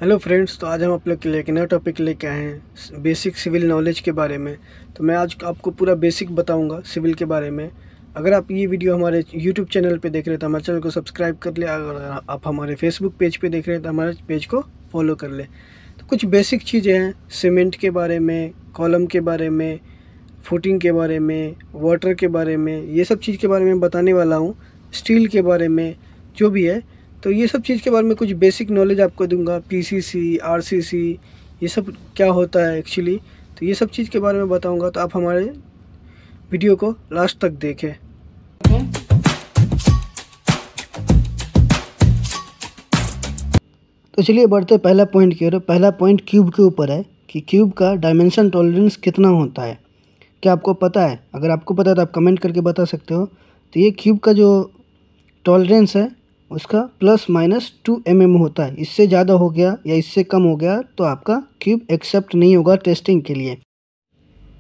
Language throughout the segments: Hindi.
हेलो फ्रेंड्स, तो आज हम आप लोग के लिए एक नया टॉपिक लेके आए हैं बेसिक सिविल नॉलेज के बारे में। तो मैं आज आपको पूरा बेसिक बताऊंगा सिविल के बारे में। अगर आप ये वीडियो हमारे यूट्यूब चैनल पे देख रहे हैं तो हमारे चैनल को सब्सक्राइब कर ले। अगर आप हमारे फेसबुक पेज पे देख रहे हैं तो हमारे पेज को फॉलो कर ले। तो कुछ बेसिक चीज़ें हैं सीमेंट के बारे में, कॉलम के बारे में, फुटिंग के बारे में, वाटर के बारे में, ये सब चीज़ के बारे में बताने वाला हूँ। स्टील के बारे में जो भी है, तो ये सब चीज़ के बारे में कुछ बेसिक नॉलेज आपको दूंगा। पीसीसी, आरसीसी, ये सब क्या होता है एक्चुअली, तो ये सब चीज़ के बारे में बताऊंगा। तो आप हमारे वीडियो को लास्ट तक देखें। तो चलिए बढ़ते हैं पहला पॉइंट की ओर। पहला पॉइंट क्यूब के ऊपर है कि क्यूब का डायमेंशन टॉलरेंस कितना होता है। क्या आपको पता है? अगर आपको पता है तो आप कमेंट करके बता सकते हो। तो ये क्यूब का जो टॉलरेंस है उसका ±2 mm होता है। इससे ज़्यादा हो गया या इससे कम हो गया तो आपका क्यूब एक्सेप्ट नहीं होगा टेस्टिंग के लिए।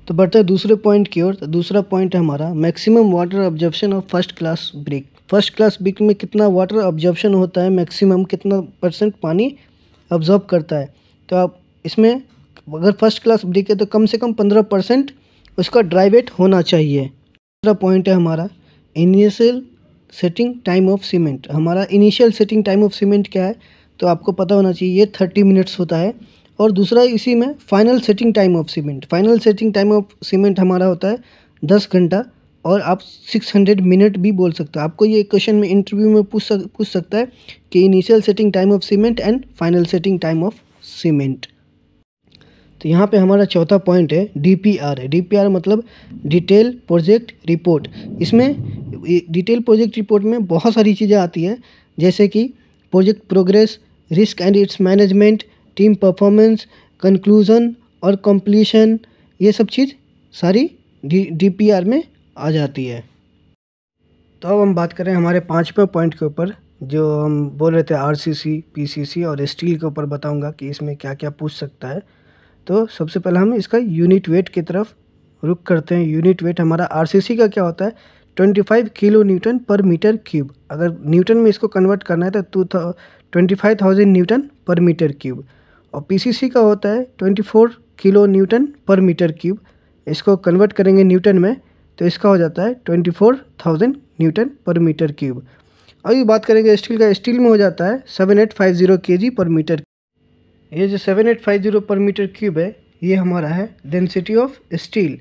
तो बढ़ते हैं दूसरे पॉइंट की ओर। तो दूसरा पॉइंट है हमारा maximum water absorption of first class brick. First class brick में कितना वाटर ऑब्जर्प्शन होता है, मैक्सिमम कितना परसेंट पानी ऑब्जॉर्ब करता है। तो आप इसमें अगर फर्स्ट क्लास ब्रिक है तो कम से कम 15% उसका ड्राई वेट होना चाहिए। दूसरा पॉइंट है हमारा initial setting time of cement. हमारा initial setting time of cement क्या है तो आपको पता होना चाहिए, ये 30 मिनट्स होता है। और दूसरा इसी में final setting time of cement. Final setting time of cement हमारा होता है 10 घंटा, और आप 600 मिनट भी बोल सकते हो। आपको ये क्वेश्चन में इंटरव्यू में पूछ सकता है कि initial setting time of cement and final setting time of cement. तो यहाँ पे हमारा चौथा पॉइंट है DPR। DPR मतलब डिटेल प्रोजेक्ट रिपोर्ट। इसमें डिटेल प्रोजेक्ट रिपोर्ट में बहुत सारी चीज़ें आती है, जैसे कि project progress, risk and it's management, team performance, conclusion और कंप्लीशन। ये सब चीज़ सारी DPR में आ जाती है। तो अब हम बात करें हमारे 5वें पॉइंट के ऊपर, जो हम बोल रहे थे RCC, PCC और स्टील के ऊपर बताऊंगा कि इसमें क्या क्या पूछ सकता है। तो सबसे पहले हम इसका यूनिट वेट की तरफ रुक करते हैं। यूनिट वेट हमारा आरसीसी का क्या होता है 25 किलो न्यूटन पर मीटर क्यूब। अगर न्यूटन में इसको कन्वर्ट करना है तो 25,000 न्यूटन पर मीटर क्यूब। और पीसीसी का होता है 24 किलो न्यूटन पर मीटर क्यूब। इसको कन्वर्ट करेंगे न्यूटन में तो इसका हो जाता है 24,000 न्यूटन पर मीटर क्यूब। अभी बात करेंगे स्टील का। स्टील में हो जाता है 7850 kg पर मीटर। ये जो 7850 पर मीटर क्यूब है ये हमारा है डेंसिटी ऑफ स्टील।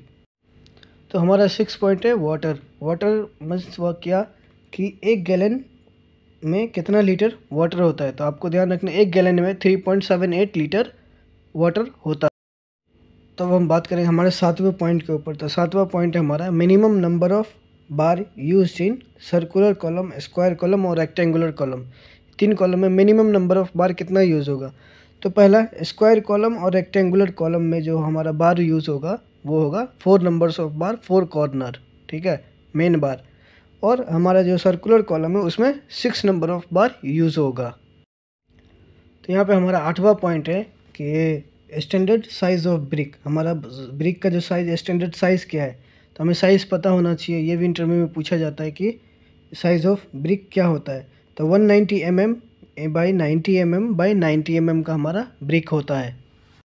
तो हमारा 6 पॉइंट है वाटर। वाटर मीन्स वह क्या कि 1 गैलन में कितना लीटर वाटर होता है। तो आपको ध्यान रखना 1 गैलन में 3.78 लीटर वाटर होता है। तो अब हम बात करेंगे हमारे 7वें पॉइंट के ऊपर। तो 7वां पॉइंट है हमारा minimum number of bar use in circular column, square column और रेक्टेंगुलर कॉलम। 3 कॉलम में मिनिमम नंबर ऑफ बार कितना यूज़ होगा। तो पहला स्क्वायर कॉलम और रेक्टेंगुलर कॉलम में जो हमारा बार यूज़ होगा वो होगा 4 नंबर्स ऑफ बार, 4 कॉर्नर, ठीक है, मेन बार। और हमारा जो सर्कुलर कॉलम है उसमें 6 नंबर ऑफ बार यूज़ होगा। तो यहाँ पे हमारा 8वां पॉइंट है कि स्टैंडर्ड साइज़ ऑफ ब्रिक। हमारा ब्रिक का जो साइज़, स्टैंडर्ड साइज़ क्या है, तो हमें साइज़ पता होना चाहिए। ये भी इंटरव्यू में पूछा जाता है कि साइज़ ऑफ ब्रिक क्या होता है। तो 190 mm by 90 mm by 90 mm का हमारा ब्रिक होता है।